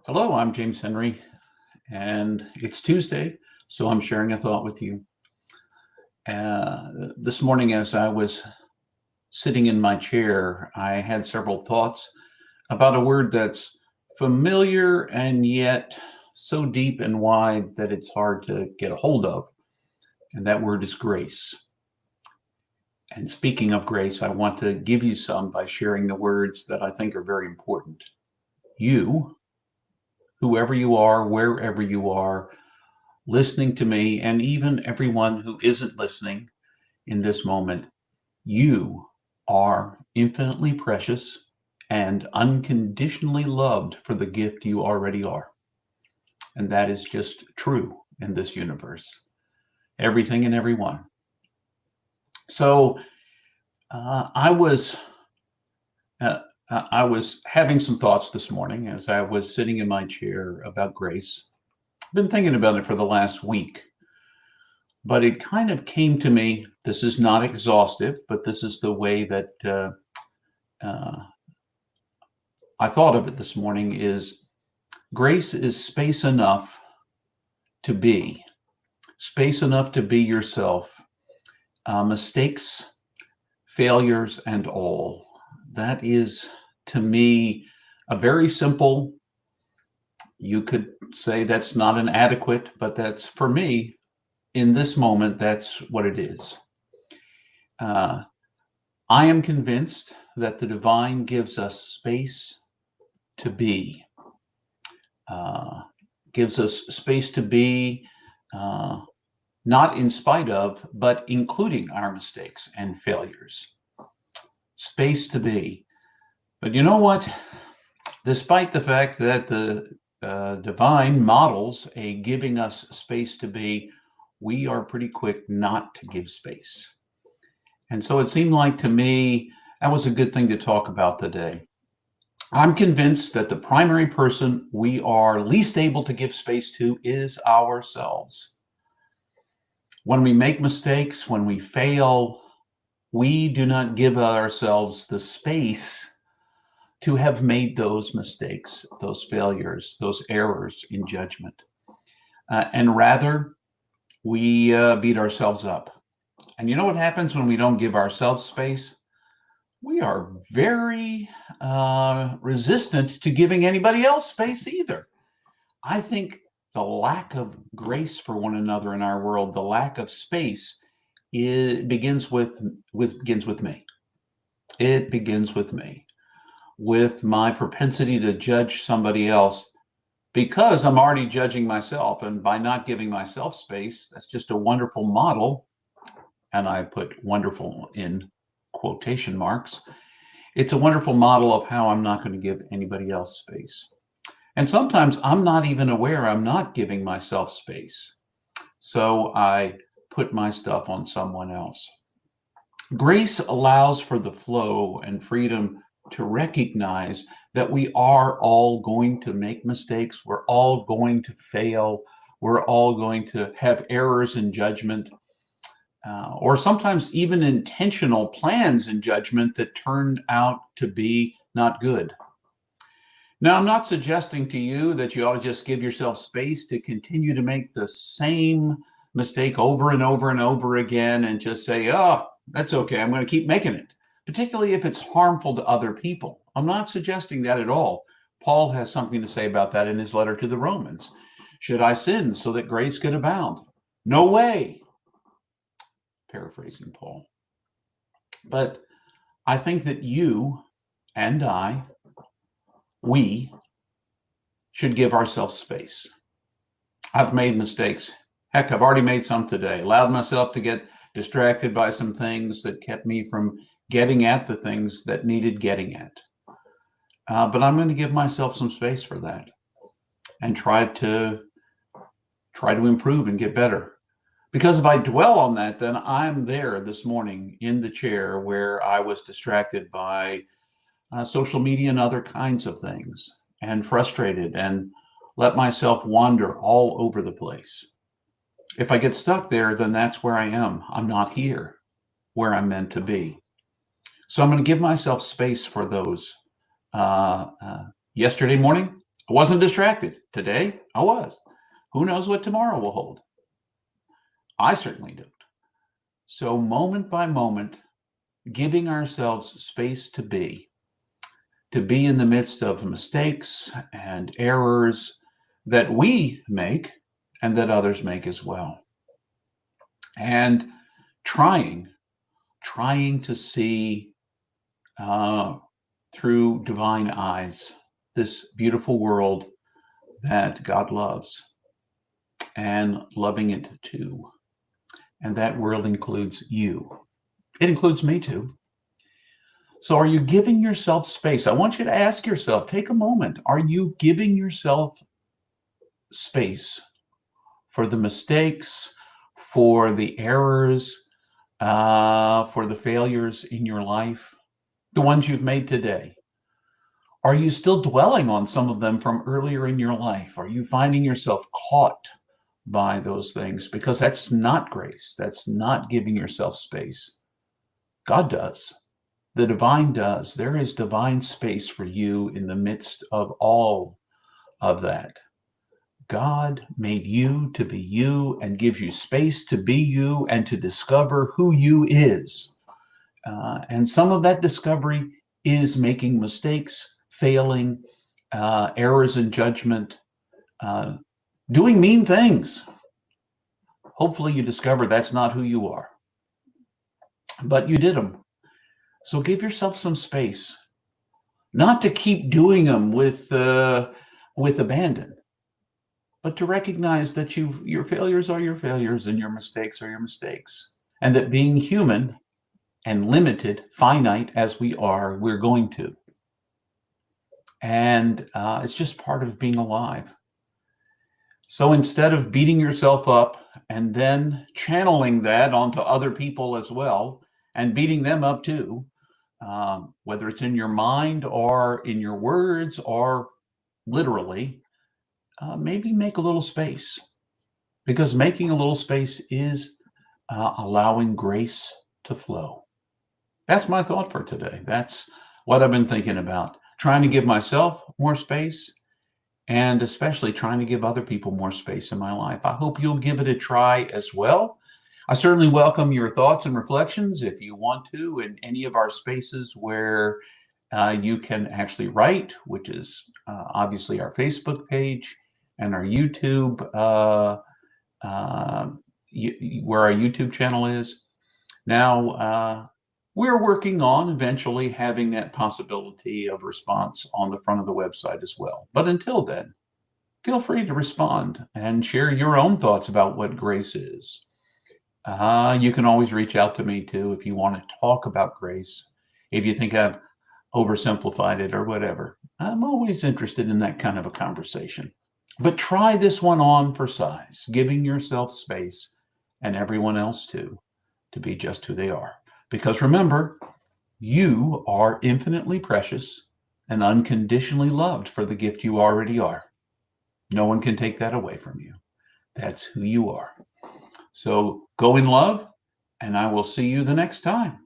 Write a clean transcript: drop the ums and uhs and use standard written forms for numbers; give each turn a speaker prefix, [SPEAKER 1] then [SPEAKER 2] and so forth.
[SPEAKER 1] Hello, I'm James Henry, and it's Tuesday, so I'm sharing a thought with you. This morning, as I was sitting in my chair, I had several thoughts about a word that's familiar and yet so deep and wide that it's hard to get a hold of, and that word is grace. And speaking of grace, I want to give you some by sharing the words that I think are very important. You, whoever you are, wherever you are, listening to me, and even everyone who isn't listening in this moment, you are infinitely precious and unconditionally loved for the gift you already are. And that is just true in this universe. Everything and everyone. So I was having some thoughts this morning as I was sitting in my chair about grace. I've been thinking about it for the last week. But it kind of came to me, this is not exhaustive, but this is the way that I thought of it this morning is grace is space enough to be yourself, mistakes, failures, and all. That is, to me, a very simple, you could say that's not an adequate, but that's, for me, in this moment, that's what it is. I am convinced that the divine gives us space to be, gives us space to be, not in spite of, but including our mistakes and failures. Space to be. But you know what? Despite the fact that the divine models a giving us space to be, we are pretty quick not to give space. And so it seemed like to me, that was a good thing to talk about today. I'm convinced that the primary person we are least able to give space to is ourselves. When we make mistakes, when we fail, we do not give ourselves the space to have made those mistakes, those failures, those errors in judgment. And rather, we beat ourselves up. And you know what happens when we don't give ourselves space? We are very resistant to giving anybody else space either. I think the lack of grace for one another in our world, the lack of space, begins with me. It begins with me, with my propensity to judge somebody else because I'm already judging myself. And by not giving myself space, that's just a wonderful model. And I put wonderful in quotation marks. It's a wonderful model of how I'm not going to give anybody else space. And sometimes I'm not even aware I'm not giving myself space. So I put my stuff on someone else. Grace allows for the flow and freedom to recognize that we are all going to make mistakes. We're all going to fail. We're all going to have errors in judgment, or sometimes even intentional plans in judgment that turn out to be not good. Now, I'm not suggesting to you that you ought to just give yourself space to continue to make the same mistake over and over and over again and just say, oh, that's okay, I'm going to keep making it, particularly if it's harmful to other people. I'm not suggesting that at all. Paul has something to say about that in his letter to the Romans. Should I sin so that grace could abound? No way. Paraphrasing Paul. But I think that you and we should give ourselves space. I've made mistakes. Heck, I've already made some today. Allowed myself to get distracted by some things that kept me from getting at the things that needed getting at. But I'm going to give myself some space for that and try to improve and get better. Because if I dwell on that, then I'm there this morning in the chair where I was distracted by social media and other kinds of things and frustrated and let myself wander all over the place. If I get stuck there, then that's where I am. I'm not here where I'm meant to be. So I'm going to give myself space for those. Yesterday morning, I wasn't distracted. Today, I was. Who knows what tomorrow will hold? I certainly don't. So moment by moment, giving ourselves space to be in the midst of mistakes and errors that we make and that others make as well. And trying to see through divine eyes this beautiful world that God loves, and loving it too. And that world includes you. It includes me too. So are you giving yourself space? I want you to ask yourself, take a moment. Are you giving yourself space for the mistakes, for the errors, for the failures in your life, the ones you've made today? Are you still dwelling on some of them from earlier in your life? Are you finding yourself caught by those things? Because that's not grace. That's not giving yourself space. God does. The divine does. There is divine space for you in the midst of all of that. God made you to be you and gives you space to be you and to discover who you is. And some of that discovery is making mistakes, failing, errors in judgment, doing mean things. Hopefully you discover that's not who you are, but you did them. So give yourself some space, not to keep doing them with abandon, but to recognize that your failures are your failures and your mistakes are your mistakes. And that being human and limited, finite as we are, we're going to. And it's just part of being alive. So instead of beating yourself up and then channeling that onto other people as well and beating them up too, whether it's in your mind or in your words or literally, maybe make a little space, because making a little space is allowing grace to flow. That's my thought for today. That's what I've been thinking about, trying to give myself more space and especially trying to give other people more space in my life. I hope you'll give it a try as well. I certainly welcome your thoughts and reflections if you want to in any of our spaces where you can actually write, which is obviously our Facebook page and our YouTube, where our YouTube channel is. Now, we're working on eventually having that possibility of response on the front of the website as well. But until then, feel free to respond and share your own thoughts about what grace is. You can always reach out to me too if you want to talk about grace, if you think I've oversimplified it or whatever. I'm always interested in that kind of a conversation. But try this one on for size, giving yourself space and everyone else too, to be just who they are. Because remember, you are infinitely precious and unconditionally loved for the gift you already are. No one can take that away from you. That's who you are. So go in love, and I will see you the next time.